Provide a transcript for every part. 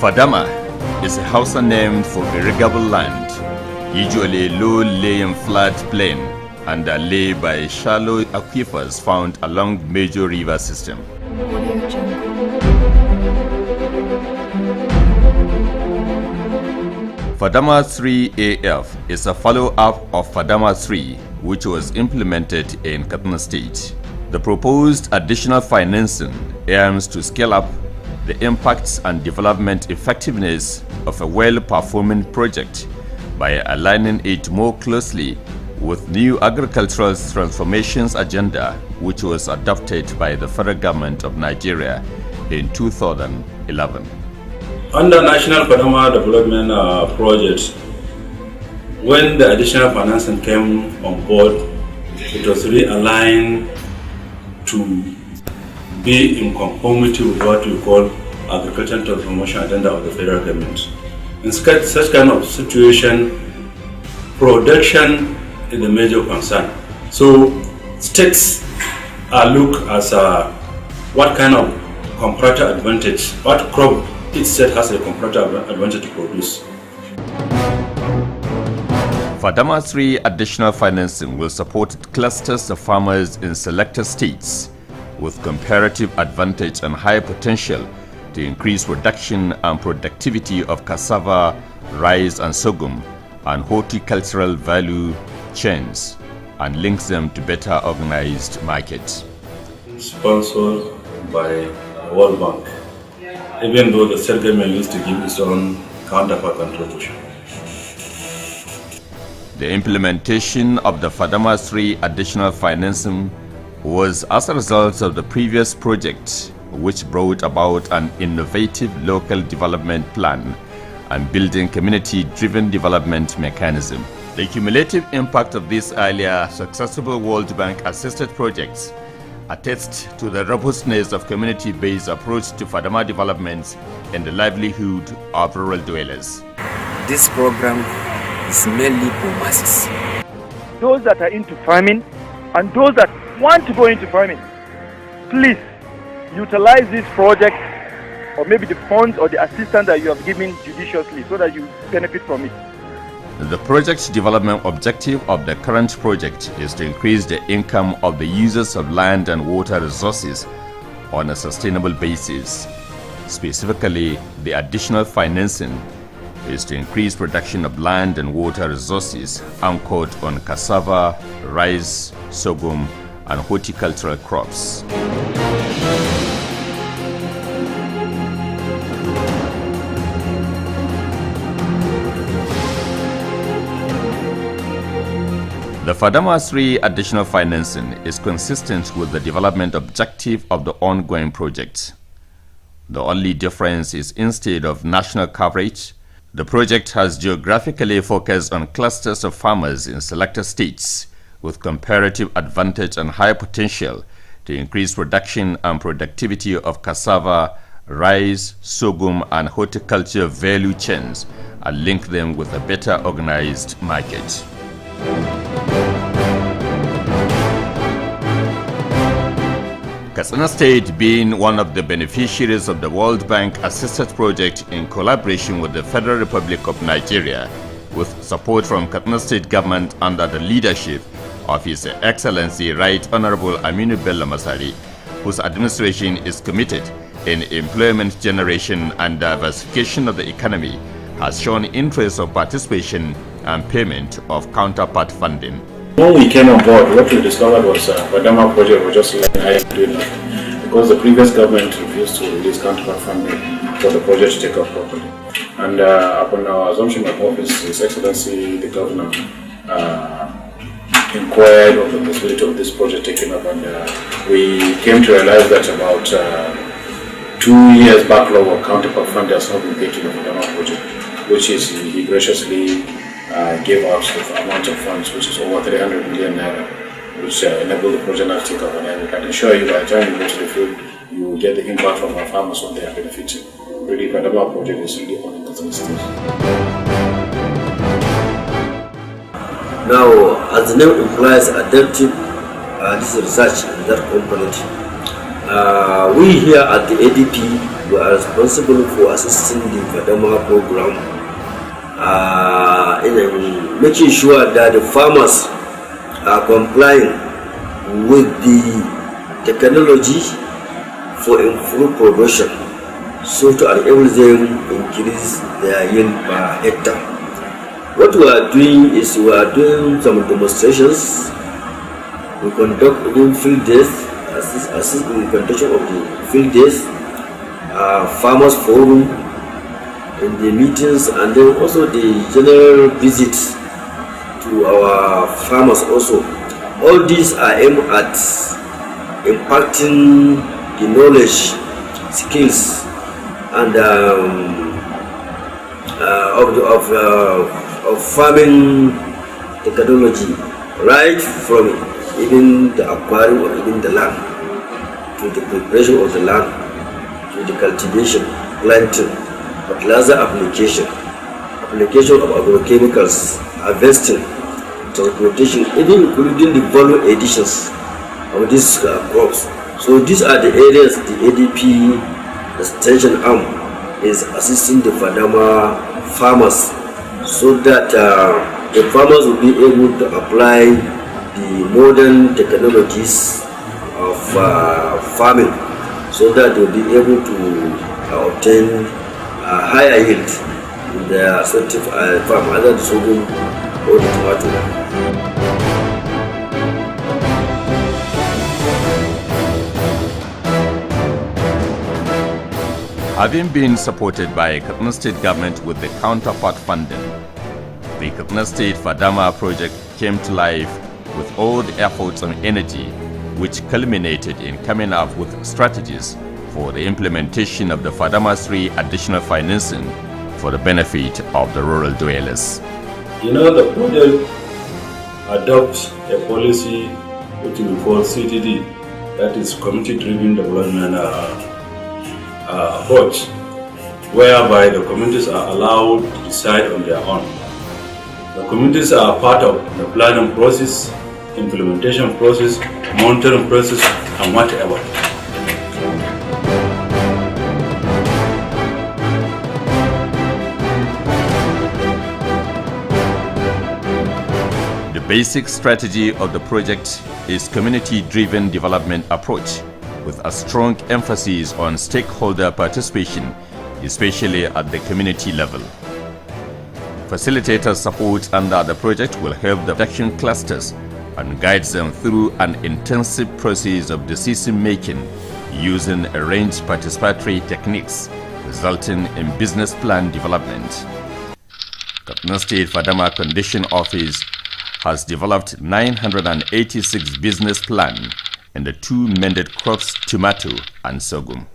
Fadama is a Hausa name for irrigable land, usually low-lying flat plain and are laid by shallow aquifers found along major river system. Fadama 3AF is a follow-up of Fadama 3, which was implemented in Kaduna State. The proposed additional financing aims to scale up the impacts and development effectiveness of a well-performing project by aligning it more closely with new agricultural transformations agenda, which was adopted by the federal government of Nigeria in 2011. Under National Fadama Development Project, when the additional financing came on board, it was realigned to be in conformity with what we call agricultural transformation agenda of the federal government. In such kind of situation, production is a major concern. So states are looked as what kind of comparative advantage, what crop each state has a comparative advantage to produce. Fadama 3 additional financing will support clusters of farmers in selected states with comparative advantage and high potential to increase production and productivity of cassava, rice and sorghum and horticultural value chains and links them to better organized markets. Sponsored by World Bank, even though the state government used to give its own counterpart contribution. The implementation of the Fadama 3 additional financing was as a result of the previous project, which brought about an innovative local development plan and building community-driven development mechanism. The cumulative impact of these earlier successful World Bank-assisted projects attests to the robustness of community-based approach to Fadama development and the livelihood of rural dwellers. This program is mainly for masses. Those that are into farming and those that want to go into farming, please utilize this project or maybe the funds or the assistance that you have given judiciously so that you benefit from it. The project development objective of the current project is to increase the income of the users of land and water resources on a sustainable basis. Specifically, the additional financing is to increase production of land and water resources anchored on cassava, rice, sorghum, and horticultural crops. The Fadama 3 additional financing is consistent with the development objective of the ongoing project. The only difference is instead of national coverage, the project has geographically focused on clusters of farmers in selected states with comparative advantage and high potential to increase production and productivity of cassava, rice, sorghum, and horticulture value chains and link them with a better organized market. Katsina State, being one of the beneficiaries of the World Bank assisted project in collaboration with the Federal Republic of Nigeria, with support from Katsina State government under the leadership of His Excellency Right Honorable Aminu Bello Masari, whose administration is committed in employment generation and diversification of the economy, has shown interest of participation and payment of counterpart funding. When we came on board, what we discovered was Fadama project was just like I doing it because the previous government refused to release counterpart funding for the project to take off properly. And upon our assumption of office, His Excellency the Governor inquired on the possibility of this project taking up, and we came to realize that about 2 years backlog of counterpart funding has not been paid to the Fadama project, which is he graciously gave out the amount of funds, which is over 300 million naira, which enabled the project to take up. And I can assure you, by the time you go to the field, you will get the impact from our farmers when they are benefiting. Really, the Fadama project is really on the stage. Now, as the name implies, adaptive this research in that component We here at the ADP, we are responsible for assisting the fadama program in making sure that the farmers are complying with the technology for improved production, so to enable them increase their yield per hectare. What we are doing is we are doing some demonstrations. We conduct even field days, assist in the conduction of the field days, farmers forum, in the meetings, and then also the general visits to our farmers also. All these are aimed at impacting the knowledge, skills, and of farming technology, right from even the acquiring of even the land, to the preparation of the land, to the cultivation, planting, fertilizer application of agrochemicals, harvesting, transportation, even including the value additions of these crops. So these are the areas the ADP extension arm is assisting the fadama farmers, so that the farmers will be able to apply the modern technologies of farming, so that they will be able to obtain a higher yield in their respective farm, either the sorghum or the tomato. Having been supported by Katsina State government with the counterpart funding, the Katsina State Fadama project came to life with all the efforts and energy, which culminated in coming up with strategies for the implementation of the Fadama 3 additional financing for the benefit of the rural dwellers. You know, the project adopts a policy which we call CTD, that is community-driven development approach, whereby the communities are allowed to decide on their own. The communities are part of the planning process, implementation process, monitoring process, and whatever. The basic strategy of the project is community-driven development approach, with a strong emphasis on stakeholder participation, especially at the community level. Facilitator support under the project will help the production clusters and guides them through an intensive process of decision-making using a range of participatory techniques, resulting in business plan development. Katsina State Fadama Condition Office has developed 986 business plans in the two mended crops, tomato and sorghum.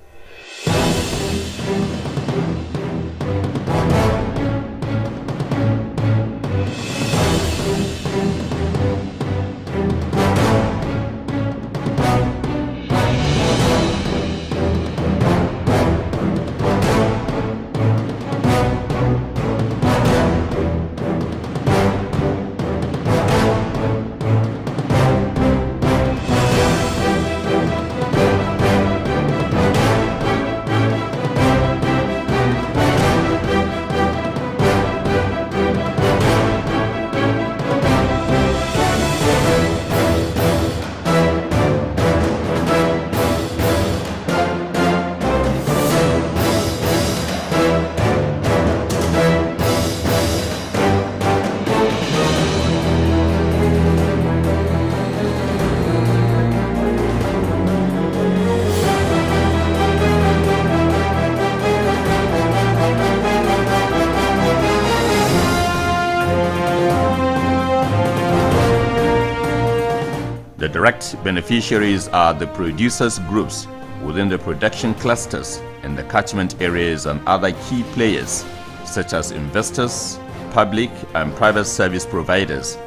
The direct beneficiaries are the producers groups within the production clusters in the catchment areas and other key players such as investors, public and private service providers,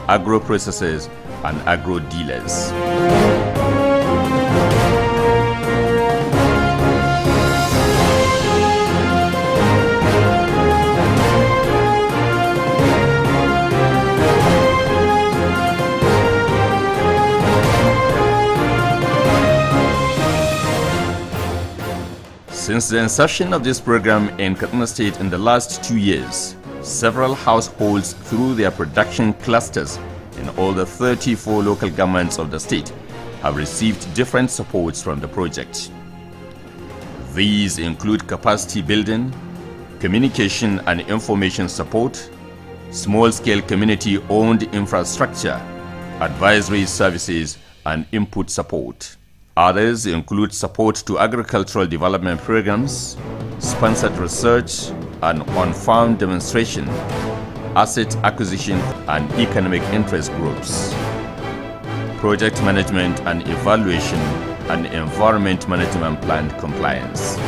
agro processors and agro dealers. Since the inception of this program in Kaduna State in the last 2 years, several households through their production clusters in all the 34 local governments of the state have received different supports from the project. These include capacity building, communication and information support, small-scale community-owned infrastructure, advisory services, and input support. Others include support to agricultural development programs, sponsored research and on-farm demonstration, asset acquisition, and economic interest groups, project management and evaluation, and environment management plan compliance.